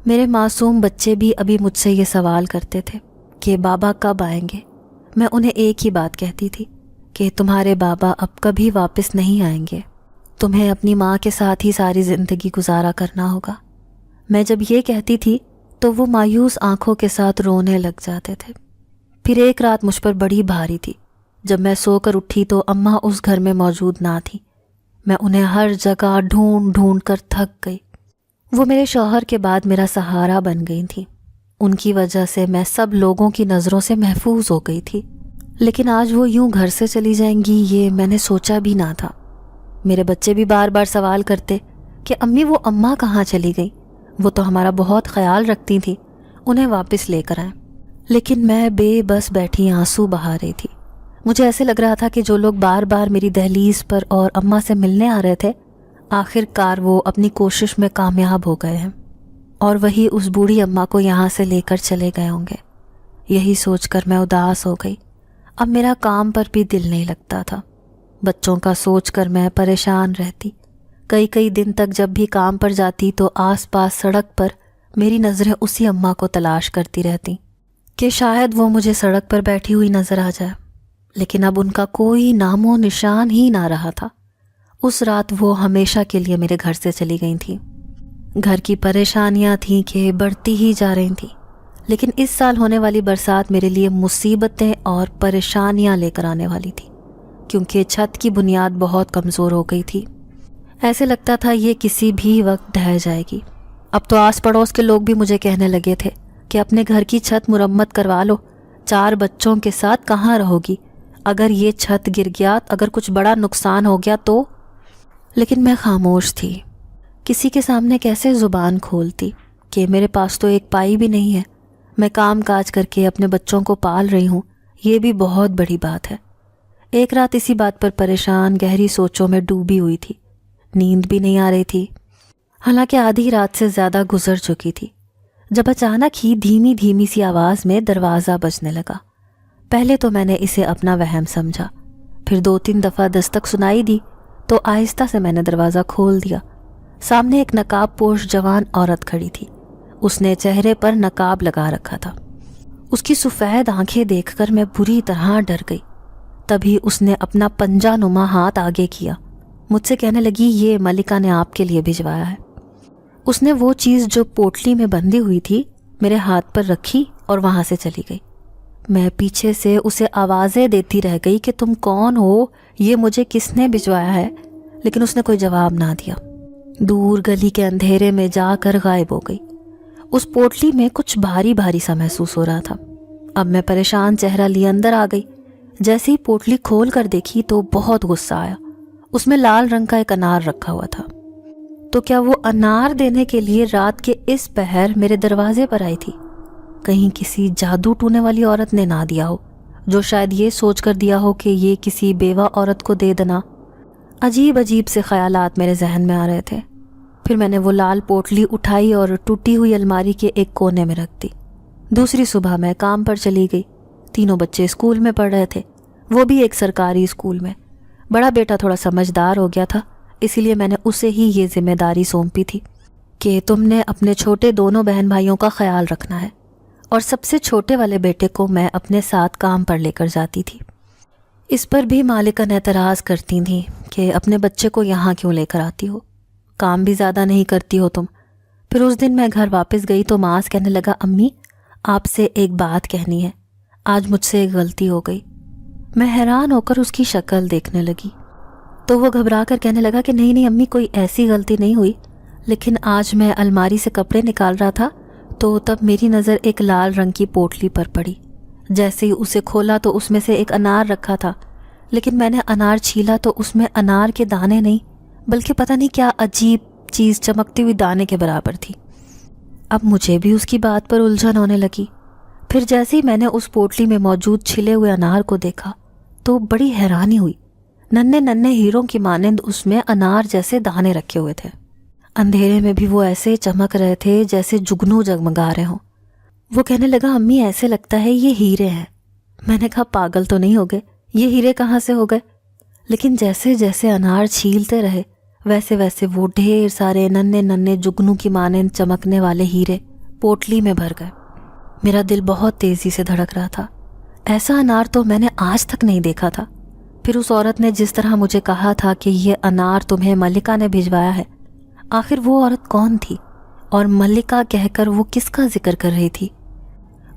میرے معصوم بچے بھی ابھی مجھ سے یہ سوال کرتے تھے کہ بابا کب آئیں گے؟ میں انہیں ایک ہی بات کہتی تھی کہ تمہارے بابا اب کبھی واپس نہیں آئیں گے، تمہیں اپنی ماں کے ساتھ ہی ساری زندگی گزارا کرنا ہوگا۔ میں جب یہ کہتی تھی تو وہ مایوس آنکھوں کے ساتھ رونے لگ جاتے تھے۔ پھر ایک رات مجھ پر بڑی بھاری تھی۔ جب میں سو کر اٹھی تو اماں اس گھر میں موجود نہ تھی۔ میں انہیں ہر جگہ ڈھونڈ ڈھونڈ کر تھک گئی۔ وہ میرے شوہر کے بعد میرا سہارا بن گئی تھیں۔ ان کی وجہ سے میں سب لوگوں کی نظروں سے محفوظ ہو گئی تھی، لیکن آج وہ یوں گھر سے چلی جائیں گی یہ میں نے سوچا بھی نہ تھا۔ میرے بچے بھی بار بار سوال کرتے کہ امی وہ اماں کہاں چلی گئی؟ وہ تو ہمارا بہت خیال رکھتی تھیں، انہیں واپس لے کر آئیں۔ لیکن میں بے بس بیٹھی آنسو بہا رہی تھی۔ مجھے ایسے لگ رہا تھا کہ جو لوگ بار بار میری دہلیز پر اور اماں سے ملنے آ رہے تھے، آخر کار وہ اپنی کوشش میں کامیاب ہو گئے ہیں اور وہی اس بوڑھی اماں کو یہاں سے لے کر چلے گئے ہوں گے۔ یہی سوچ کر میں اداس ہو گئی۔ اب میرا کام پر بھی دل نہیں لگتا تھا۔ بچوں کا سوچ کر میں پریشان رہتی۔ کئی دن تک جب بھی کام پر جاتی تو آس پاس سڑک پر میری نظریں اسی اماں کو تلاش کرتی رہتی کہ شاید وہ مجھے سڑک پر بیٹھی ہوئی نظر آ جائے، لیکن اب ان کا کوئی نام و نشان ہی نہ رہا تھا۔ اس رات وہ ہمیشہ کے لیے میرے گھر سے چلی گئی تھیں۔ گھر کی پریشانیاں تھیں کہ بڑھتی ہی جا رہی تھیں، لیکن اس سال ہونے والی برسات میرے لیے مصیبتیں اور پریشانیاں لے کر آنے والی تھی، کیونکہ چھت کی بنیاد بہت کمزور ہو گئی تھی۔ ایسے لگتا تھا یہ کسی بھی وقت ڈھہ جائے گی۔ اب تو آس پڑوس کے لوگ بھی مجھے کہنے لگے تھے کہ اپنے گھر کی چھت مرمت کروا لو، 4 بچوں کے ساتھ کہاں رہو گی؟ اگر یہ چھت گر گیا، اگر کچھ بڑا نقصان ہو گیا تو؟ لیکن میں خاموش تھی۔ کسی کے سامنے کیسے زبان کھولتی کہ میرے پاس تو ایک پائی بھی نہیں ہے، میں کام کاج کر کے اپنے بچوں کو پال رہی ہوں، یہ بھی بہت بڑی بات ہے۔ ایک رات اسی بات پر پریشان گہری سوچوں میں ڈوبی ہوئی تھی، نیند بھی نہیں آ رہی تھی، حالانکہ آدھی رات سے زیادہ گزر چکی تھی، جب اچانک ہی دھیمی دھیمی سی آواز میں دروازہ بجنے لگا۔ پہلے تو میں نے اسے اپنا وہم سمجھا، پھر 2-3 دفعہ دستک سنائی دی تو آہستہ سے میں نے دروازہ کھول دیا۔ سامنے ایک نقاب پوش جوان عورت کھڑی تھی، اس نے چہرے پر نقاب لگا رکھا تھا۔ اس کی سفید آنکھیں دیکھ کر میں بری طرح ڈر گئی۔ تبھی اس نے اپنا پنجہ نما ہاتھ آگے کیا، مجھ سے کہنے لگی یہ ملکہ نے آپ کے لیے بھجوایا ہے۔ اس نے وہ چیز جو پوٹلی میں بندھی ہوئی تھی میرے ہاتھ پر رکھی اور وہاں سے چلی گئی۔ میں پیچھے سے اسے آوازیں دیتی رہ گئی کہ تم کون ہو، یہ مجھے کس نے بھجوایا ہے، لیکن اس نے کوئی جواب نہ دیا۔ دور گلی کے اندھیرے میں جا کر غائب ہو گئی۔ اس پوٹلی میں کچھ بھاری بھاری سا محسوس ہو رہا تھا۔ اب میں پریشان چہرہ لیے اندر آ گئی۔ جیسے ہی پوٹلی کھول کر دیکھی تو بہت غصہ آیا۔ اس میں لال رنگ کا ایک انار رکھا ہوا تھا۔ تو کیا وہ انار دینے کے لیے رات کے اس پہر میرے دروازے پر آئی تھی؟ کہیں کسی جادو ٹونے والی عورت نے نہ دیا ہو، جو شاید یہ سوچ کر دیا ہو کہ یہ کسی بیوہ عورت کو دے دینا۔ عجیب عجیب سے خیالات میرے ذہن میں آ رہے تھے۔ پھر میں نے وہ لال پوٹلی اٹھائی اور ٹوٹی ہوئی الماری کے ایک کونے میں رکھ دی۔ دوسری صبح میں کام پر چلی گئی۔ تینوں بچے اسکول میں پڑھ رہے تھے، وہ بھی ایک سرکاری اسکول میں۔ بڑا بیٹا تھوڑا سمجھدار ہو گیا تھا، اسی لیے میں نے اسے ہی یہ ذمہ داری سونپی تھی کہ تم نے اپنے چھوٹے دونوں بہن بھائیوں کا خیال رکھنا ہے، اور سب سے چھوٹے والے بیٹے کو میں اپنے ساتھ کام پر لے کر جاتی تھی۔ اس پر بھی مالکن اعتراض کرتی تھیں کہ اپنے بچے کو یہاں کیوں لے کر آتی ہو، کام بھی زیادہ نہیں کرتی ہو تم۔ پھر اس دن میں گھر واپس گئی تو معاذ کہنے لگا، امی آپ سے ایک بات کہنی ہے، آج مجھ سے ایک غلطی ہو گئی۔ میں حیران ہو کر اس کی شکل دیکھنے لگی تو وہ گھبرا کر کہنے لگا کہ نہیں امی، کوئی ایسی غلطی نہیں ہوئی، لیکن آج میں الماری سے کپڑے نکال رہا تھا تو تب میری نظر ایک لال رنگ کی پوٹلی پر پڑی۔ جیسے ہی اسے کھولا تو اس میں سے ایک انار رکھا تھا، لیکن میں نے انار چھیلا تو اس میں انار کے دانے نہیں بلکہ پتہ نہیں کیا عجیب چیز چمکتی ہوئی دانے کے برابر تھی۔ اب مجھے بھی اس کی بات پر الجھن ہونے لگی۔ پھر جیسے ہی میں نے اس پوٹلی میں موجود چھلے ہوئے انار کو دیکھا تو بڑی حیرانی ہوئی۔ ننھے ننھے ہیروں کی مانند اس میں انار جیسے دانے رکھے ہوئے تھے۔ اندھیرے میں بھی وہ ایسے چمک رہے تھے جیسے جگنو جگمگا رہے ہوں۔ وہ کہنے لگا، امی ایسے لگتا ہے یہ ہیرے ہیں۔ میں نے کہا پاگل تو نہیں ہو گئے، یہ ہیرے کہاں سے ہو گئے؟ لیکن جیسے جیسے انار چھیلتے رہے ویسے ویسے وہ ڈھیر سارے ننھے ننھے جگنو کی مانند چمکنے والے ہیرے پوٹلی میں بھر گئے۔ میرا دل بہت تیزی سے دھڑک رہا تھا۔ ایسا انار تو میں نے آج تک نہیں دیکھا تھا۔ پھر اس عورت نے جس طرح مجھے کہا تھا کہ یہ انار تمہیں ملکہ نے بھجوایا ہے، آخر وہ عورت کون تھی اور ملکہ کہہ کر وہ کس کا ذکر کر رہی تھی؟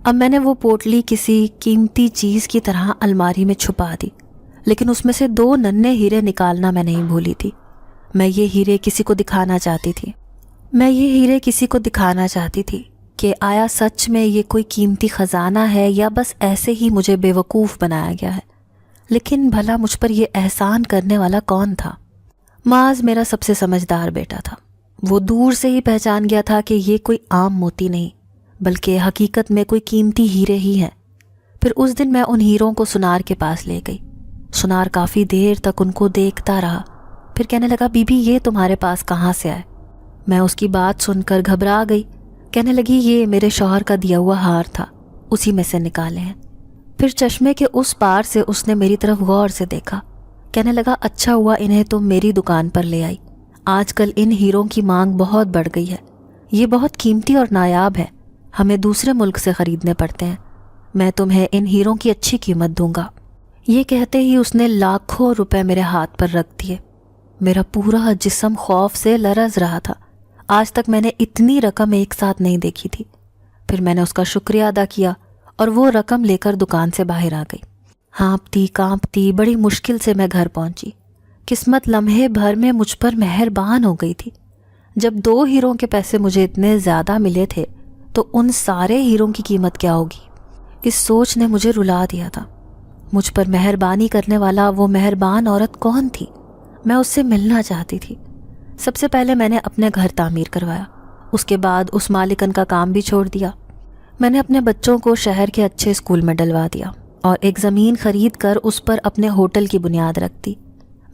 اب میں نے وہ پوٹلی کسی قیمتی چیز کی طرح الماری میں چھپا دی، لیکن اس میں سے 2 ننھے ہیرے نکالنا میں نہیں بھولی تھی۔ میں یہ ہیرے کسی کو دکھانا چاہتی تھی کہ آیا سچ میں یہ کوئی قیمتی خزانہ ہے یا بس ایسے ہی مجھے بے وقوف بنایا گیا ہے۔ لیکن بھلا مجھ پر یہ احسان کرنے والا کون تھا؟ معاذ میرا سب سے سمجھدار بیٹا تھا۔ وہ دور سے ہی پہچان گیا تھا کہ یہ کوئی عام موتی نہیں بلکہ حقیقت میں کوئی قیمتی ہیرے ہی ہیں۔ پھر اس دن میں ان ہیروں کو سنار کے پاس لے گئی۔ سنار کافی دیر تک ان کو دیکھتا رہا، پھر کہنے لگا، بی بی یہ تمہارے پاس کہاں سے آئے؟ میں اس کی بات سن کر گھبرا گئی۔ کہنے لگی، یہ میرے شوہر کا دیا ہوا ہار تھا، اسی میں سے نکالے ہیں۔ پھر چشمے کے اس پار سے اس نے میری طرف غور سے دیکھا۔ کہنے لگا، اچھا ہوا انہیں تم میری دکان پر لے آئی، آج کل ان ہیروں کی مانگ بہت بڑھ گئی ہے، یہ بہت قیمتی اور نایاب ہے، ہمیں دوسرے ملک سے خریدنے پڑتے ہیں، میں تمہیں ان ہیروں کی اچھی قیمت دوں گا۔ یہ کہتے ہی اس نے لاکھوں روپے میرے ہاتھ پر رکھ دیے۔ میرا پورا جسم خوف سے لرز رہا تھا۔ آج تک میں نے اتنی رقم ایک ساتھ نہیں دیکھی تھی۔ پھر میں نے اس کا شکریہ ادا کیا اور وہ رقم لے کر دکان سے باہر آ گئی۔ ہانپتی کانپتی بڑی مشکل سے میں گھر پہنچی۔ قسمت لمحے بھر میں مجھ پر مہربان ہو گئی تھی۔ جب 2 ہیروں کے پیسے مجھے اتنے زیادہ ملے تھے تو ان سارے ہیروں کی قیمت کیا ہوگی؟ اس سوچ نے مجھے رلا دیا تھا۔ مجھ پر مہربانی کرنے والا وہ مہربان عورت کون تھی؟ میں اس سے ملنا چاہتی تھی۔ سب سے پہلے میں نے اپنے گھر تعمیر کروایا، اس کے بعد اس مالکن کا کام بھی چھوڑ دیا۔ میں نے اپنے بچوں کو شہر کے اچھے اسکول میں ڈلوا دیا اور ایک زمین خرید کر اس پر اپنے ہوٹل کی بنیاد رکھ دی۔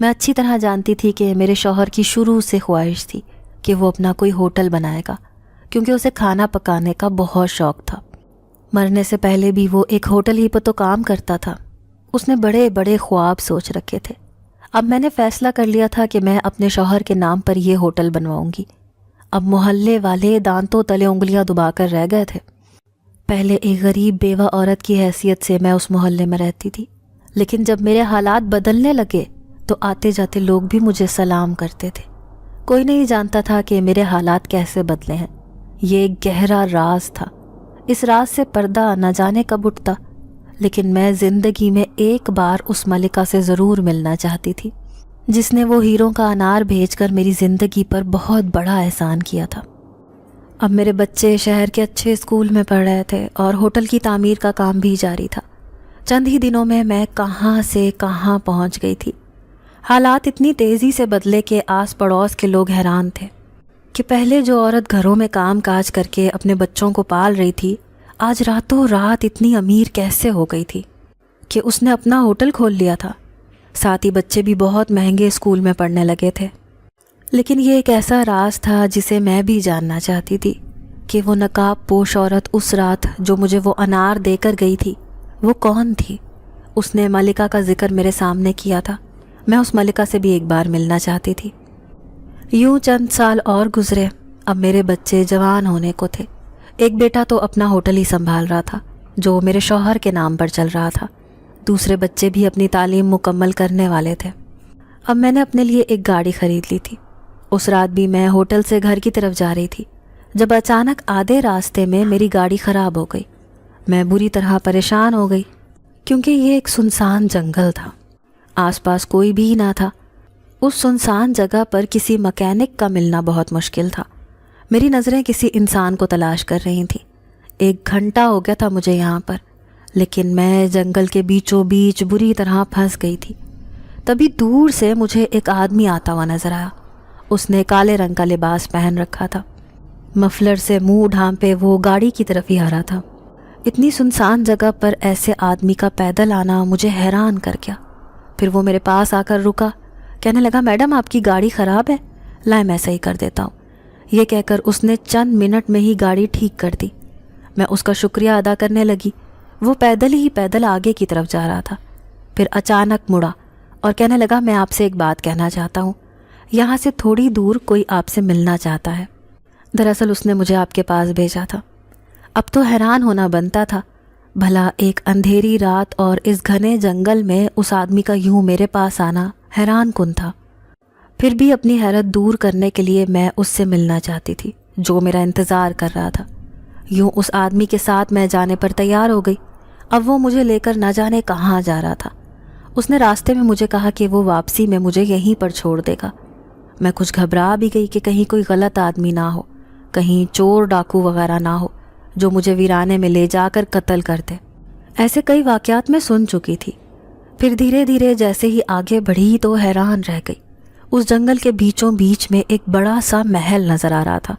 میں اچھی طرح جانتی تھی کہ میرے شوہر کی شروع سے خواہش تھی کہ وہ اپنا کوئی ہوٹل بنائے گا، کیونکہ اسے کھانا پکانے کا بہت شوق تھا۔ مرنے سے پہلے بھی وہ ایک ہوٹل ہی پر تو کام کرتا تھا۔ اس نے بڑے بڑے خواب سوچ رکھے تھے۔ اب میں نے فیصلہ کر لیا تھا کہ میں اپنے شوہر کے نام پر یہ ہوٹل بنواؤں گی۔ اب محلے والے دانتوں تلے انگلیاں دبا کر رہ گئے تھے۔ پہلے ایک غریب بیوہ عورت کی حیثیت سے میں اس محلے میں رہتی تھی، لیکن جب میرے حالات بدلنے لگے تو آتے جاتے لوگ بھی مجھے سلام کرتے تھے۔ کوئی نہیں جانتا تھا کہ میرے حالات کیسے بدلے ہیں۔ یہ ایک گہرا راز تھا، اس راز سے پردہ نہ جانے کب اٹھتا، لیکن میں زندگی میں ایک بار اس ملکہ سے ضرور ملنا چاہتی تھی جس نے وہ ہیروں کا انار بھیج کر میری زندگی پر بہت بڑا احسان کیا تھا۔ اب میرے بچے شہر کے اچھے اسکول میں پڑھ رہے تھے اور ہوٹل کی تعمیر کا کام بھی جاری تھا۔ چند ہی دنوں میں کہاں سے کہاں پہنچ گئی تھی۔ حالات اتنی تیزی سے بدلے کہ آس پڑوس کے لوگ حیران تھے کہ پہلے جو عورت گھروں میں کام کاج کر کے اپنے بچوں کو پال رہی تھی، آج راتوں رات اتنی امیر کیسے ہو گئی تھی کہ اس نے اپنا ہوٹل کھول لیا تھا۔ ساتھ ہی بچے بھی بہت مہنگے اسکول میں پڑھنے لگے تھے۔ لیکن یہ ایک ایسا راز تھا جسے میں بھی جاننا چاہتی تھی کہ وہ نقاب پوش عورت اس رات جو مجھے وہ انار دے کر گئی تھی، وہ کون تھی؟ اس نے ملکہ کا ذکر میرے سامنے کیا تھا۔ میں اس ملکہ سے بھی ایک بار ملنا چاہتی تھی۔ یوں چند سال اور گزرے۔ اب میرے بچے جوان ہونے کو تھے۔ ایک بیٹا تو اپنا ہوٹل ہی سنبھال رہا تھا جو میرے شوہر کے نام پر چل رہا تھا، دوسرے بچے بھی اپنی تعلیم مکمل کرنے والے تھے۔ اب میں نے اپنے لیے ایک گاڑی خرید لی تھی۔ اس رات بھی میں ہوٹل سے گھر کی طرف جا رہی تھی جب اچانک آدھے راستے میں میری گاڑی خراب ہو گئی۔ میں بری طرح پریشان ہو گئی کیونکہ یہ ایک سنسان جنگل تھا، آس پاس کوئی بھی نہ تھا۔ اس سنسان جگہ پر کسی مکینک کا ملنا بہت مشکل تھا۔ میری نظریں کسی انسان کو تلاش کر رہی تھیں۔ 1 گھنٹہ ہو گیا تھا مجھے یہاں پر، لیکن میں جنگل کے بیچوں بیچ بری طرح پھنس گئی تھی۔ تبھی دور سے مجھے ایک آدمی آتا ہوا نظر آیا۔ اس نے کالے رنگ کا لباس پہن رکھا تھا، مفلر سے منہ ڈھانپے وہ گاڑی کی طرف ہی آ رہا تھا۔ اتنی سنسان جگہ پر ایسے آدمی کا پیدل آنا مجھے حیران کر گیا۔ پھر وہ میرے پاس آ کر رکا، کہنے لگا، میڈم آپ کی گاڑی خراب ہے، لائیں میں صحیح کر دیتا ہوں۔ یہ کہہ کر اس نے چند منٹ میں ہی گاڑی ٹھیک کر دی۔ میں اس کا شکریہ ادا کرنے لگی۔ وہ پیدل ہی پیدل آگے کی طرف جا رہا تھا، پھر اچانک مڑا اور کہنے لگا، میں آپ سے ایک بات کہنا چاہتا ہوں، یہاں سے تھوڑی دور کوئی آپ سے ملنا چاہتا ہے۔ دراصل اس نے مجھے آپ کے پاس بھیجا تھا۔ اب تو حیران ہونا بنتا تھا، بھلا ایک اندھیری رات اور اس گھنے جنگل میں اس آدمی کا یوں میرے پاس آنا حیران کن تھا۔ پھر بھی اپنی حیرت دور کرنے کے لیے میں اس سے ملنا چاہتی تھی جو میرا انتظار کر رہا تھا۔ یوں اس آدمی کے ساتھ میں جانے پر تیار ہو گئی۔ اب وہ مجھے لے کر نہ جانے کہاں جا رہا تھا۔ اس نے راستے میں مجھے کہا کہ وہ واپسی میں مجھے یہیں پر چھوڑ دے گا۔ میں کچھ گھبرا بھی گئی کہ کہیں کوئی غلط آدمی نہ ہو، کہیں چور ڈاکو وغیرہ نہ ہو جو مجھے ویرانے میں لے جا کر قتل کر دے۔ ایسے کئی واقعات میں سن چکی تھی۔ پھر دھیرے دھیرے جیسے ہی آگے بڑھی تو حیران رہ گئی۔ اس جنگل کے بیچوں بیچ میں ایک بڑا سا محل نظر آ رہا تھا۔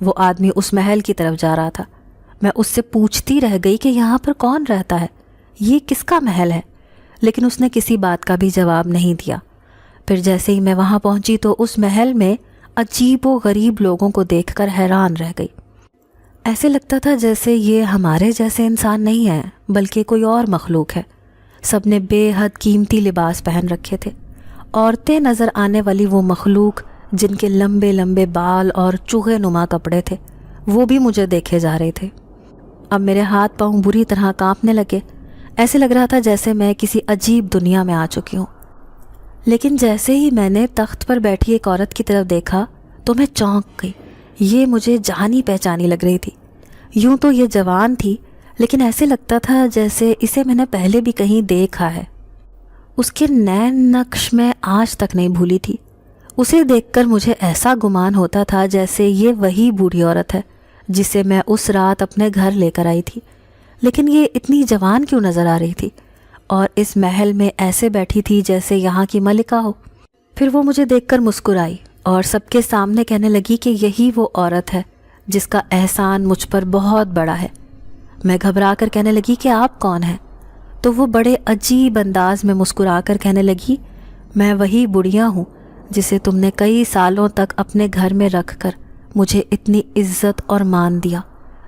وہ آدمی اس محل کی طرف جا رہا تھا۔ میں اس سے پوچھتی رہ گئی کہ یہاں پر کون رہتا ہے، یہ کس کا محل ہے، لیکن اس نے کسی بات کا بھی جواب نہیں دیا۔ پھر جیسے ہی میں وہاں پہنچی تو اس محل میں عجیب و غریب لوگوں کو دیکھ کر حیران رہ گئی۔ ایسے لگتا تھا جیسے یہ ہمارے جیسے انسان نہیں ہیں بلکہ کوئی اور مخلوق ہے۔ سب نے بے حد قیمتی لباس پہن رکھے تھے۔ عورتیں نظر آنے والی وہ مخلوق جن کے لمبے لمبے بال اور چوغے نما کپڑے تھے، وہ بھی مجھے دیکھے جا رہے تھے۔ اب میرے ہاتھ پاؤں بری طرح کانپنے لگے۔ ایسے لگ رہا تھا جیسے میں کسی عجیب دنیا میں آ چکی ہوں۔ لیکن جیسے ہی میں نے تخت پر بیٹھی ایک عورت کی طرف دیکھا تو میں چونک گئی۔ یہ مجھے جانی پہچانی لگ رہی تھی۔ یوں تو یہ جوان تھی، لیکن ایسے لگتا تھا جیسے اسے میں نے پہلے بھی کہیں دیکھا ہے۔ اس کے نین نقش میں آج تک نہیں بھولی تھی۔ اسے دیکھ کر مجھے ایسا گمان ہوتا تھا جیسے یہ وہی بوڑھی عورت ہے جسے میں اس رات اپنے گھر لے کر آئی تھی۔ لیکن یہ اتنی جوان کیوں نظر آ رہی تھی اور اس محل میں ایسے بیٹھی تھی جیسے یہاں کی ملکہ ہو؟ پھر وہ مجھے دیکھ کر مسکرائی اور سب کے سامنے کہنے لگی کہ یہی وہ عورت ہے جس کا احسان مجھ پر بہت بڑا ہے۔ میں گھبرا کر کہنے لگی کہ آپ کون ہیں؟ تو وہ بڑے عجیب انداز میں مسکرا کر کہنے لگی، میں وہی بڑھیا ہوں جسے تم نے کئی سالوں تک اپنے گھر میں رکھ کر مجھے اتنی عزت اور مان دیا،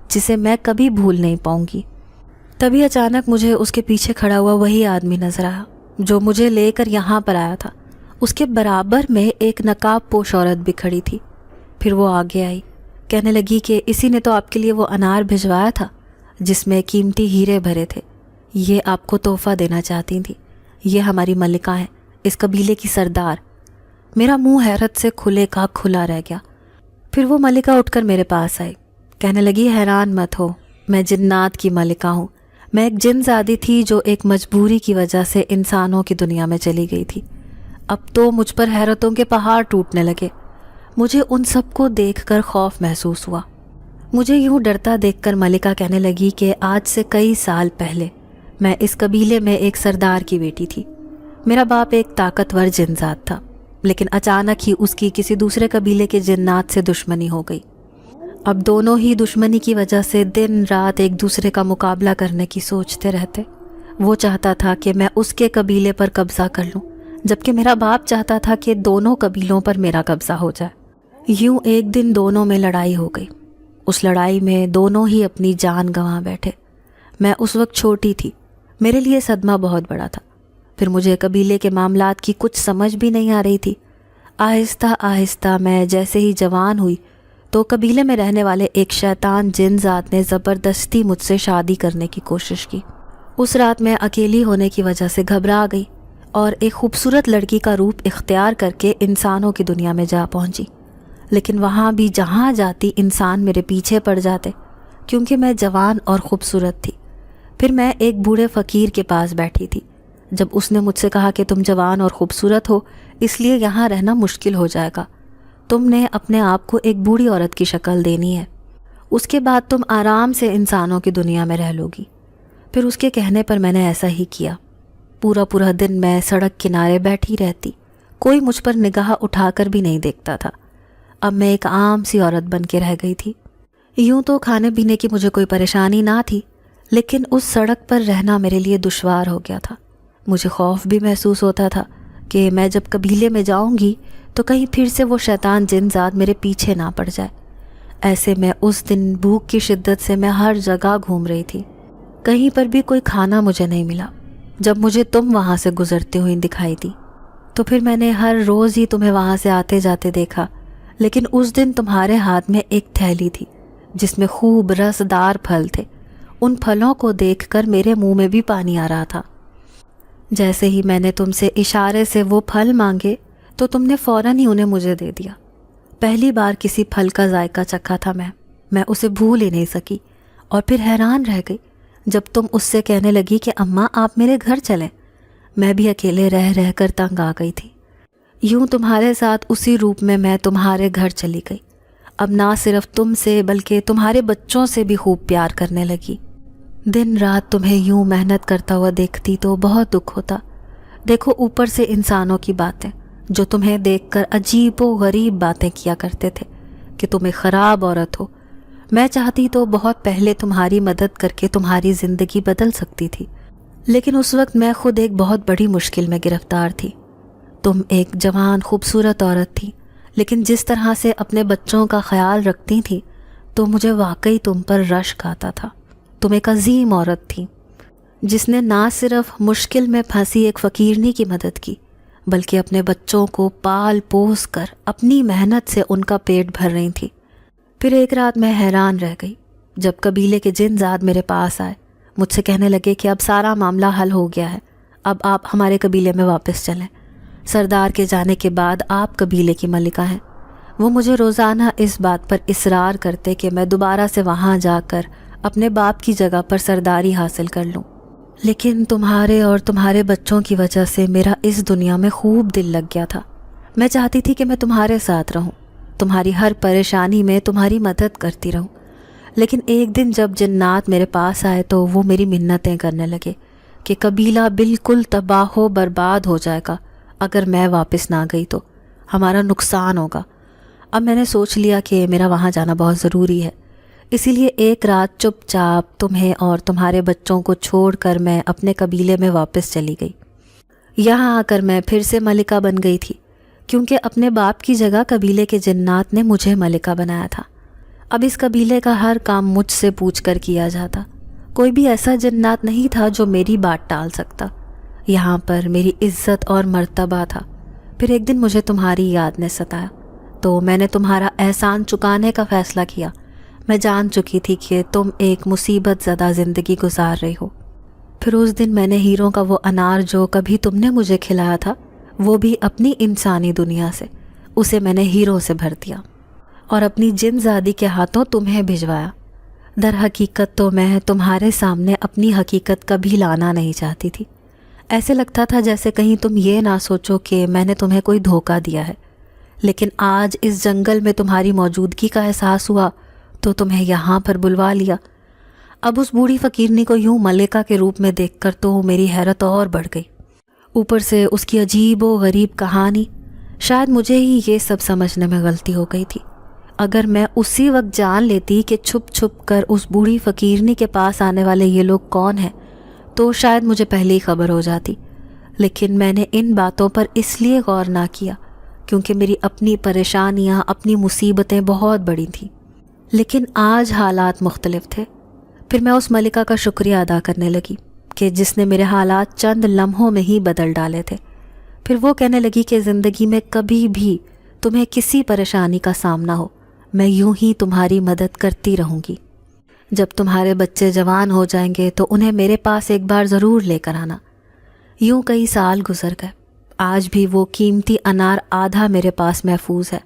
جسے میں کبھی بھول نہیں پاؤں گی۔ تبھی اچانک مجھے اس کے پیچھے کھڑا ہوا وہی آدمی نظر آیا جو مجھے لے کر یہاں پر آیا تھا۔ اس کے برابر میں ایک نقاب پوش عورت بھی کھڑی تھی۔ پھر وہ آگے آئی، کہنے لگی کہ اسی نے تو آپ کے لیے وہ انار بھجوایا تھا، جس میں قیمتی ہیرے بھرے تھے. یہ آپ کو تحفہ دینا چاہتی تھیں. یہ ہماری ملکہ ہیں, اس قبیلے کی سردار. میرا منہ حیرت سے کھلے کا کھلا رہ گیا. پھر وہ ملکہ اٹھ کر میرے پاس آئی. کہنے لگی, حیران مت ہو, میں جنات کی ملکہ ہوں. میں ایک جن زادی تھی جو ایک مجبوری کی وجہ سے انسانوں کی دنیا میں چلی گئی تھی. اب تو مجھ پر حیرتوں کے پہاڑ ٹوٹنے لگے. مجھے ان سب کو دیکھ کر خوف محسوس ہوا. مجھے یوں ڈرتا دیکھ کر ملکہ کہنے لگی کہ آج سے کئی سال پہلے میں اس قبیلے میں ایک سردار کی بیٹی تھی. میرا باپ ایک طاقتور جن ذات تھا, لیکن اچانک ہی اس کی کسی دوسرے قبیلے کے جنات سے دشمنی ہو گئی. اب دونوں ہی دشمنی کی وجہ سے دن رات ایک دوسرے کا مقابلہ کرنے کی سوچتے رہتے. وہ چاہتا تھا کہ میں اس کے قبیلے پر قبضہ کر لوں, جبکہ میرا باپ چاہتا تھا کہ دونوں قبیلوں پر میرا قبضہ ہو جائے. یوں ایک دن دونوں میں لڑائی ہو گئی. اس لڑائی میں دونوں ہی اپنی جان گنوا بیٹھے. میں اس وقت چھوٹی تھی, میرے لیے صدمہ بہت بڑا تھا. پھر مجھے قبیلے کے معاملات کی کچھ سمجھ بھی نہیں آ رہی تھی. آہستہ آہستہ میں جیسے ہی جوان ہوئی تو قبیلے میں رہنے والے ایک شیطان جن ذات نے زبردستی مجھ سے شادی کرنے کی کوشش کی. اس رات میں اکیلی ہونے کی وجہ سے گھبرا گئی اور ایک خوبصورت لڑکی کا روپ اختیار کر کے انسانوں کی دنیا میں جا پہنچی. لیکن وہاں بھی جہاں جاتی انسان میرے پیچھے پڑ جاتے, کیونکہ میں جوان اور خوبصورت تھی. پھر میں ایک بوڑھے فقیر کے پاس بیٹھی تھی. جب اس نے مجھ سے کہا کہ تم جوان اور خوبصورت ہو, اس لیے یہاں رہنا مشکل ہو جائے گا. تم نے اپنے آپ کو ایک بوڑھی عورت کی شکل دینی ہے, اس کے بعد تم آرام سے انسانوں کی دنیا میں رہ لو گی. پھر اس کے کہنے پر میں نے ایسا ہی کیا. پورا دن میں سڑک کنارے بیٹھی رہتی, کوئی مجھ پر نگاہ اٹھا کر بھی نہیں دیکھتا تھا. اب میں ایک عام سی عورت بن کے رہ گئی تھی. یوں تو کھانے پینے کی مجھے کوئی پریشانی نہ تھی, لیکن اس سڑک پر رہنا میرے لیے دشوار ہو گیا تھا. مجھے خوف بھی محسوس ہوتا تھا کہ میں جب قبیلے میں جاؤں گی تو کہیں پھر سے وہ شیطان جن ذات میرے پیچھے نہ پڑ جائے. ایسے میں اس دن بھوک کی شدت سے میں ہر جگہ گھوم رہی تھی. کہیں پر بھی کوئی کھانا مجھے نہیں ملا. جب مجھے تم وہاں سے گزرتے ہوئے دکھائی دی تو پھر میں نے ہر روز ہی تمہیں وہاں سے آتے جاتے دیکھا. لیکن اس دن تمہارے ہاتھ میں ایک تھیلی تھی جس میں خوب رسدار پھل تھے. ان پھلوں کو دیکھ کر میرے منہ میں بھی پانی آ رہا تھا. جیسے ہی میں نے تم سے اشارے سے وہ پھل مانگے تو تم نے فوراً ہی انہیں مجھے دے دیا. پہلی بار کسی پھل کا ذائقہ چکھا تھا میں اسے بھول ہی نہیں سکی. اور پھر حیران رہ گئی جب تم اس سے کہنے لگی کہ اماں آپ میرے گھر چلیں. میں بھی اکیلے رہ کر تنگ آ گئی تھی. یوں تمہارے ساتھ اسی روپ میں تمہارے گھر چلی گئی. اب نہ صرف تم سے بلکہ تمہارے بچوں سے بھی خوب پیار کرنے لگی. دن رات تمہیں یوں محنت کرتا ہوا دیکھتی تو بہت دکھ ہوتا. دیکھو اوپر سے انسانوں کی باتیں جو تمہیں دیکھ کر عجیب و غریب باتیں کیا کرتے تھے کہ تم ایک خراب عورت ہو. میں چاہتی تو بہت پہلے تمہاری مدد کر کے تمہاری زندگی بدل سکتی تھی, لیکن اس وقت میں خود ایک بہت بڑی مشکل میں گرفتار تھی. تم ایک جوان خوبصورت عورت تھی, لیکن جس طرح سے اپنے بچوں کا خیال رکھتی تھی تو مجھے واقعی تم پر رشک آتا تھا. تم ایک عظیم عورت تھی جس نے نہ صرف مشکل میں پھنسی ایک فقیرنی کی مدد کی بلکہ اپنے بچوں کو پال پوس کر اپنی محنت سے ان کا پیٹ بھر رہی تھی. پھر ایک رات میں حیران رہ گئی جب قبیلے کے جن ذات میرے پاس آئے. مجھ سے کہنے لگے کہ اب سارا معاملہ حل ہو گیا ہے, اب آپ ہمارے قبیلے میں واپس چلیں. سردار کے جانے کے بعد آپ قبیلے کی ملکہ ہیں. وہ مجھے روزانہ اس بات پر اصرار کرتے کہ میں دوبارہ سے وہاں جا کر اپنے باپ کی جگہ پر سرداری حاصل کر لوں. لیکن تمہارے اور تمہارے بچوں کی وجہ سے میرا اس دنیا میں خوب دل لگ گیا تھا. میں چاہتی تھی کہ میں تمہارے ساتھ رہوں, تمہاری ہر پریشانی میں تمہاری مدد کرتی رہوں. لیکن ایک دن جب جنات میرے پاس آئے تو وہ میری منتیں کرنے لگے کہ قبیلہ بالکل تباہ و برباد ہو جائے گا اگر میں واپس نہ گئی تو ہمارا نقصان ہوگا. اب میں نے سوچ لیا کہ میرا وہاں جانا بہت ضروری ہے, اسی لیے ایک رات چپ چاپ تمہیں اور تمہارے بچوں کو چھوڑ کر میں اپنے قبیلے میں واپس چلی گئی. یہاں آ کر میں پھر سے ملکہ بن گئی تھی, کیونکہ اپنے باپ کی جگہ قبیلے کے جنات نے مجھے ملکہ بنایا تھا. اب اس قبیلے کا ہر کام مجھ سے پوچھ کر کیا جاتا. کوئی بھی ایسا جنات نہیں تھا جو میری بات ٹال سکتا. یہاں پر میری عزت اور مرتبہ تھا. پھر ایک دن مجھے تمہاری یاد نے ستایا تو میں نے تمہارا احسان چکانے کا فیصلہ کیا. میں جان چکی تھی کہ تم ایک مصیبت زدہ زندگی گزار رہی ہو۔ پھر اس دن میں نے ہیروں کا وہ انار جو کبھی تم نے مجھے کھلایا تھا، وہ بھی اپنی انسانی دنیا سے، اسے میں نے ہیروں سے بھر دیا اور اپنی جن زادی کے ہاتھوں تمہیں بھجوایا۔ در حقیقت تو میں تمہارے سامنے اپنی حقیقت کبھی لانا نہیں چاہتی تھی۔ ایسے لگتا تھا جیسے کہیں تم یہ نہ سوچو کہ میں نے تمہیں کوئی دھوکہ دیا ہے، لیکن آج اس جنگل میں تمہاری موجودگی کا احساس ہوا تو تمہیں یہاں پر بلوا لیا۔ اب اس بوڑھی فقیرنی کو یوں ملکہ کے روپ میں دیکھ کر تو میری حیرت اور بڑھ گئی، اوپر سے اس کی عجیب و غریب کہانی۔ شاید مجھے ہی یہ سب سمجھنے میں غلطی ہو گئی تھی۔ اگر میں اسی وقت جان لیتی کہ چھپ چھپ کر اس بوڑھی فقیرنی کے پاس آنے والے یہ لوگ کون ہیں تو شاید مجھے پہلے ہی خبر ہو جاتی، لیکن میں نے ان باتوں پر اس لیے غور نہ کیا کیونکہ میری اپنی پریشانیاں، اپنی مصیبتیں بہت بڑی تھیں۔ لیکن آج حالات مختلف تھے۔ پھر میں اس ملکہ کا شکریہ ادا کرنے لگی کہ جس نے میرے حالات چند لمحوں میں ہی بدل ڈالے تھے۔ پھر وہ کہنے لگی کہ زندگی میں کبھی بھی تمہیں کسی پریشانی کا سامنا ہو، میں یوں ہی تمہاری مدد کرتی رہوں گی۔ جب تمہارے بچے جوان ہو جائیں گے تو انہیں میرے پاس ایک بار ضرور لے کر آنا۔ یوں کئی سال گزر گئے، آج بھی وہ قیمتی انار آدھا میرے پاس محفوظ ہے۔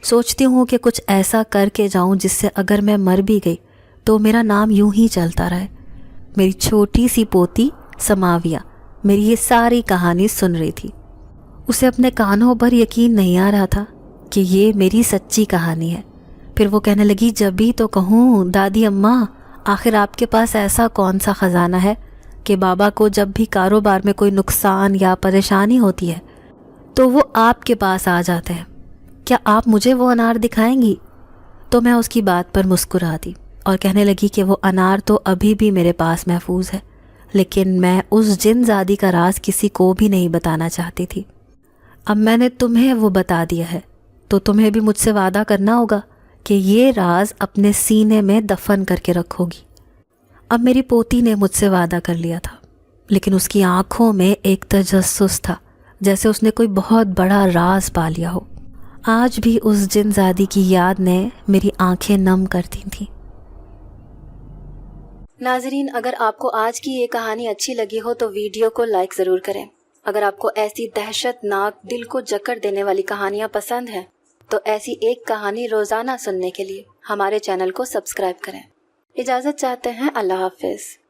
سوچتی ہوں کہ کچھ ایسا کر کے جاؤں جس سے اگر میں مر بھی گئی تو میرا نام یوں ہی چلتا رہے۔ میری چھوٹی سی پوتی سماویہ میری یہ ساری کہانی سن رہی تھی۔ اسے اپنے کانوں پر یقین نہیں آ رہا تھا کہ یہ میری سچی کہانی ہے۔ پھر وہ کہنے لگی، جب بھی تو کہوں دادی اماں، آخر آپ کے پاس ایسا کون سا خزانہ ہے کہ بابا کو جب بھی کاروبار میں کوئی نقصان یا پریشانی ہوتی ہے تو وہ آپ کے پاس آ جاتے ہیں؟ کیا آپ مجھے وہ انار دکھائیں گی؟ تو میں اس کی بات پر مسکرا دی اور کہنے لگی کہ وہ انار تو ابھی بھی میرے پاس محفوظ ہے، لیکن میں اس جن زادی کا راز کسی کو بھی نہیں بتانا چاہتی تھی۔ اب میں نے تمہیں وہ بتا دیا ہے تو تمہیں بھی مجھ سے وعدہ کرنا ہوگا کہ یہ راز اپنے سینے میں دفن کر کے رکھو گی۔ اب میری پوتی نے مجھ سے وعدہ کر لیا تھا، لیکن اس کی آنکھوں میں ایک تجسس تھا، جیسے اس نے کوئی بہت بڑا راز پا لیا ہو۔ آج بھی اس جن زادی کی یاد نے میری آنکھیں نم کر دی تھیں۔ ناظرین، اگر آپ کو آج کی یہ کہانی اچھی لگی ہو تو ویڈیو کو لائک ضرور کریں۔ اگر آپ کو ایسی دہشت ناک، دل کو جکڑ دینے والی کہانیاں پسند ہیں تو ایسی ایک کہانی روزانہ سننے کے لیے ہمارے چینل کو سبسکرائب کریں۔ اجازت چاہتے ہیں، اللہ حافظ۔